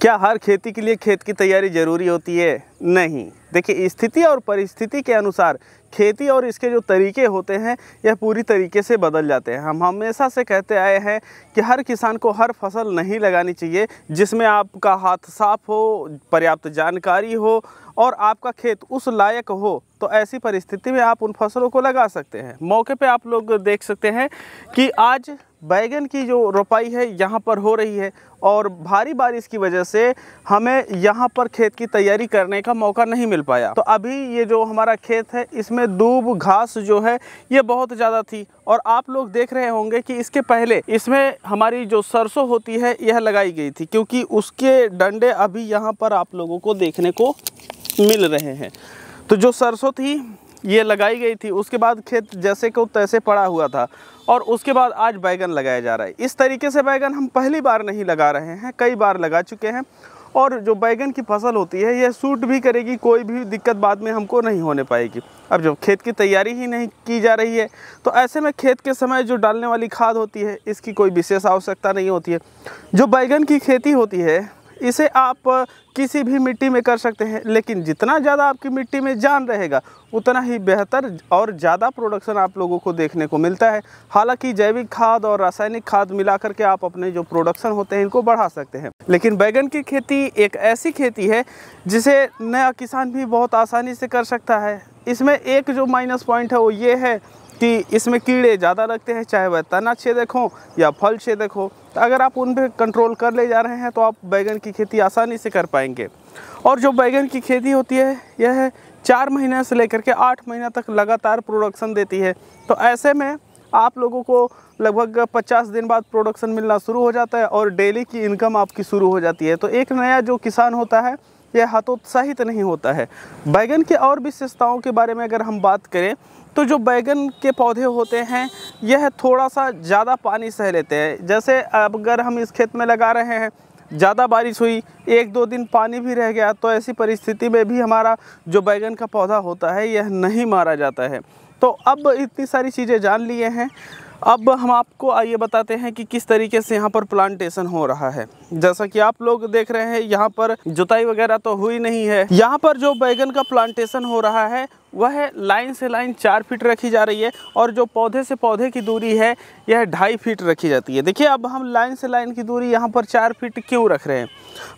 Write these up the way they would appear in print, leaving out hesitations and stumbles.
क्या हर खेती के लिए खेत की तैयारी ज़रूरी होती है? नहीं। देखिए, स्थिति और परिस्थिति के अनुसार खेती और इसके जो तरीके होते हैं यह पूरी तरीके से बदल जाते हैं। हम हमेशा से कहते आए हैं कि हर किसान को हर फसल नहीं लगानी चाहिए जिसमें आपका हाथ साफ हो, पर्याप्त जानकारी हो और आपका खेत उस लायक हो, तो ऐसी परिस्थिति में आप उन फसलों को लगा सकते हैं। मौके पे आप लोग देख सकते हैं कि आज बैगन की जो रोपाई है यहाँ पर हो रही है और भारी बारिश की वजह से हमें यहाँ पर खेत की तैयारी करने का मौका नहीं मिल पाया। तो अभी ये जो हमारा खेत है इसमें दूब घास जो है ये बहुत ज़्यादा थी और आप लोग देख रहे होंगे कि इसके पहले इसमें हमारी जो सरसों होती है यह लगाई गई थी, क्योंकि उसके डंडे अभी यहाँ पर आप लोगों को देखने को मिल रहे हैं। तो जो सरसों थी ये लगाई गई थी, उसके बाद खेत जैसे को तैसे पड़ा हुआ था और उसके बाद आज बैगन लगाया जा रहा है। इस तरीके से बैगन हम पहली बार नहीं लगा रहे हैं, कई बार लगा चुके हैं और जो बैगन की फसल होती है यह सूट भी करेगी, कोई भी दिक्कत बाद में हमको नहीं होने पाएगी। अब जब खेत की तैयारी ही नहीं की जा रही है तो ऐसे में खेत के समय जो डालने वाली खाद होती है इसकी कोई विशेष आवश्यकता नहीं होती है। जो बैगन की खेती होती है इसे आप किसी भी मिट्टी में कर सकते हैं, लेकिन जितना ज़्यादा आपकी मिट्टी में जान रहेगा उतना ही बेहतर और ज़्यादा प्रोडक्शन आप लोगों को देखने को मिलता है। हालांकि जैविक खाद और रासायनिक खाद मिलाकर के आप अपने जो प्रोडक्शन होते हैं इनको बढ़ा सकते हैं, लेकिन बैगन की खेती एक ऐसी खेती है जिसे नया किसान भी बहुत आसानी से कर सकता है। इसमें एक जो माइनस पॉइंट है वो ये है कि इसमें कीड़े ज़्यादा लगते हैं, चाहे वह तना छेदक हो या फल छेदक हो। तो अगर आप उन पर कंट्रोल कर ले जा रहे हैं तो आप बैगन की खेती आसानी से कर पाएंगे। और जो बैगन की खेती होती है यह 4 महीने से लेकर के 8 महीना तक लगातार प्रोडक्शन देती है। तो ऐसे में आप लोगों को लगभग 50 दिन बाद प्रोडक्शन मिलना शुरू हो जाता है और डेली की इनकम आपकी शुरू हो जाती है। तो एक नया जो किसान होता है यह हतोत्साहित नहीं होता है। बैगन के और विशेषताओं के बारे में अगर हम बात करें तो जो बैगन के पौधे होते हैं यह थोड़ा सा ज़्यादा पानी सह लेते हैं। जैसे अगर हम इस खेत में लगा रहे हैं, ज़्यादा बारिश हुई, 1-2 दिन पानी भी रह गया, तो ऐसी परिस्थिति में भी हमारा जो बैगन का पौधा होता है यह नहीं मारा जाता है। तो अब इतनी सारी चीज़ें जान लिए हैं, अब हम आपको आइए बताते हैं कि किस तरीके से यहाँ पर प्लांटेशन हो रहा है। जैसा कि आप लोग देख रहे हैं यहाँ पर जुताई वगैरह तो हुई नहीं है। यहाँ पर जो बैगन का प्लांटेशन हो रहा है वह लाइन से लाइन 4 फीट रखी जा रही है और जो पौधे से पौधे की दूरी है यह 2.5 फीट रखी जाती है। देखिए, अब हम लाइन से लाइन की दूरी यहाँ पर 4 फीट क्यों रख रहे हैं?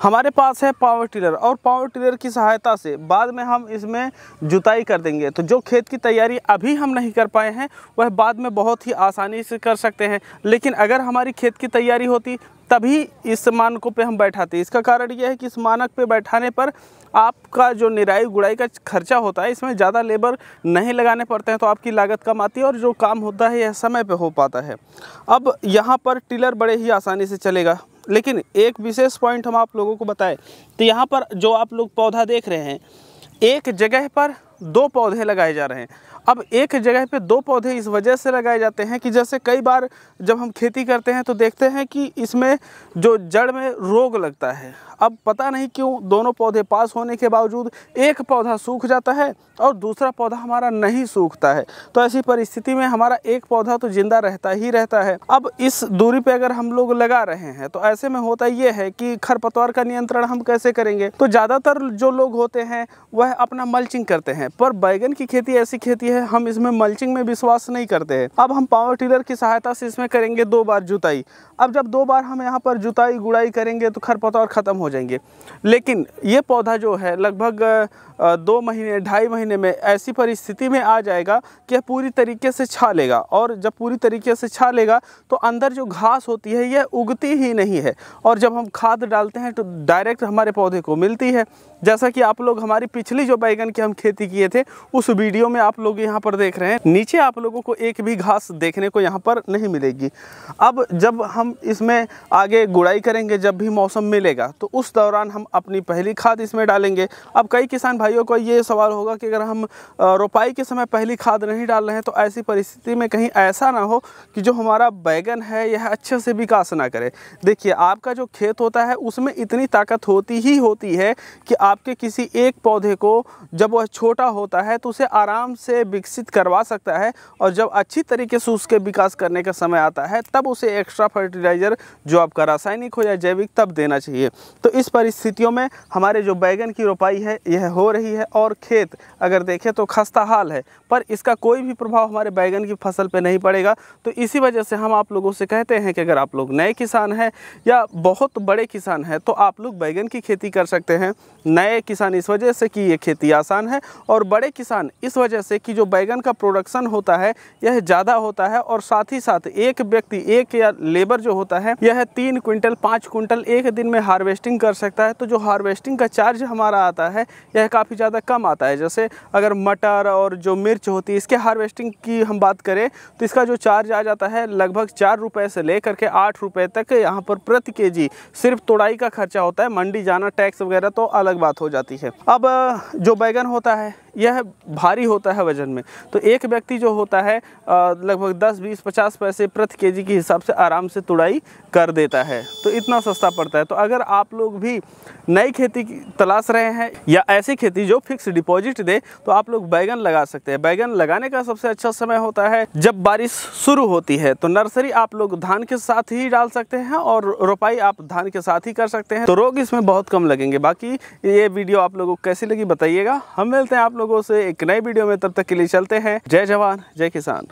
हमारे पास है पावर टिलर और पावर टिलर की सहायता से बाद में हम इसमें जुताई कर देंगे। तो जो खेत की तैयारी अभी हम नहीं कर पाए हैं वह बाद में बहुत ही आसानी से कर सकते हैं, लेकिन अगर हमारी खेत की तैयारी होती तभी इस मानकों पे हम बैठाते। इसका कारण यह है कि इस मानक पे बैठाने पर आपका जो निराई गुड़ाई का खर्चा होता है इसमें ज़्यादा लेबर नहीं लगाने पड़ते हैं, तो आपकी लागत कम आती है और जो काम होता है यह समय पे हो पाता है। अब यहाँ पर टिलर बड़े ही आसानी से चलेगा, लेकिन एक विशेष पॉइंट हम आप लोगों को बताएं तो यहाँ पर जो आप लोग पौधा देख रहे हैं एक जगह पर 2 पौधे लगाए जा रहे हैं। अब एक जगह पे 2 पौधे इस वजह से लगाए जाते हैं कि जैसे कई बार जब हम खेती करते हैं तो देखते हैं कि इसमें जो जड़ में रोग लगता है। अब पता नहीं क्यों दोनों पौधे पास होने के बावजूद एक पौधा सूख जाता है और दूसरा पौधा हमारा नहीं सूखता है। तो ऐसी परिस्थिति में हमारा एक पौधा तो जिंदा रहता ही रहता है। अब इस दूरी पे अगर हम लोग लगा रहे हैं तो ऐसे में होता ये है कि खरपतवार का नियंत्रण हम कैसे करेंगे? तो ज़्यादातर जो लोग होते हैं वह अपना मल्चिंग करते हैं, पर बैगन की खेती ऐसी खेती है हम इसमें मल्चिंग में विश्वास नहीं करते हैं। अब हम पावर टिलर की सहायता से इसमें करेंगे 2 बार जुताई। अब जब 2 बार हम यहाँ पर जुताई गुड़ाई करेंगे तो खरपतवार ख़त्म हो जाएंगे, लेकिन ये पौधा जो है लगभग 2 महीने 2.5 महीने में ऐसी परिस्थिति में आ जाएगा कि यह पूरी तरीके से छा लेगा और जब पूरी तरीके से छा लेगा तो अंदर जो घास होती है यह उगती ही नहीं है और जब हम खाद डालते हैं तो डायरेक्ट हमारे पौधे को मिलती है। जैसा कि आप लोग हमारी पिछली जो बैगन की हम खेती किए थे उस वीडियो में आप लोग यहाँ पर देख रहे हैं, नीचे आप लोगों को एक भी घास देखने को यहाँ पर नहीं मिलेगी। अब जब हम इसमें आगे गुड़ाई करेंगे, जब भी मौसम मिलेगा तो उस दौरान हम अपनी पहली खाद इसमें डालेंगे। अब कई किसान भाइयों को ये सवाल होगा कि अगर हम रोपाई के समय पहली खाद नहीं डाल रहे हैं तो ऐसी परिस्थिति में कहीं ऐसा ना हो कि जो हमारा बैगन है यह अच्छे से विकास ना करे। देखिए, आपका जो खेत होता है उसमें इतनी ताकत होती ही होती है कि आपके किसी एक पौधे को जब वह छोटा होता है तो उसे आराम से विकसित करवा सकता है, और जब अच्छी तरीके से उसके विकास करने का समय आता है तब उसे एक्स्ट्रा फर्टिलाइज़र जो आपका रासायनिक हो या जैविक तब देना चाहिए। तो इस परिस्थितियों में हमारे जो बैगन की रोपाई है यह हो रही है, और खेत अगर देखें तो खस्ता हाल है, पर इसका कोई भी प्रभाव हमारे बैगन की फसल पे नहीं पड़ेगा। तो इसी वजह से हम आप लोगों से कहते हैं कि अगर आप लोग नए किसान हैं या बहुत बड़े किसान हैं तो आप लोग बैगन की खेती कर सकते हैं। नए किसान इस वजह से कि ये खेती आसान है, और बड़े किसान इस वजह से कि जो बैगन का प्रोडक्शन होता है यह ज़्यादा होता है, और साथ ही साथ एक व्यक्ति एक या लेबर जो होता है यह 3 क्विंटल 5 क्विंटल एक दिन में हार्वेस्टिंग कर सकता है। तो जो हार्वेस्टिंग का चार्ज हमारा आता है यह काफ़ी ज़्यादा कम आता है। जैसे अगर मटर और जो मिर्च होती है इसके हार्वेस्टिंग की हम बात करें तो इसका जो चार्ज आ जाता है लगभग 4 रुपये से लेकर के 8 रुपये तक यहाँ पर प्रति केजी सिर्फ तोड़ाई का खर्चा होता है। मंडी जाना, टैक्स वगैरह तो अलग बात हो जाती है। अब जो बैगन होता है यह भारी होता है वजन में, तो एक व्यक्ति जो होता है लगभग 10, 20, 50 पैसे प्रति केजी के हिसाब से आराम से तुड़ाई कर देता है। तो इतना सस्ता पड़ता है। तो अगर आप लोग भी नई खेती की तलाश रहे हैं या ऐसी खेती जो फिक्स डिपॉजिट दे तो आप लोग बैगन लगा सकते हैं। बैगन लगाने का सबसे अच्छा समय होता है जब बारिश शुरू होती है। तो नर्सरी आप लोग धान के साथ ही डाल सकते हैं और रोपाई आप धान के साथ ही कर सकते हैं, तो रोग इसमें बहुत कम लगेंगे। बाकी ये वीडियो आप लोगों को कैसी लगी बताइएगा। हम मिलते हैं आप लोगों से एक नई वीडियो में, तब तक के लिए चलते हैं। जय जवान जय किसान।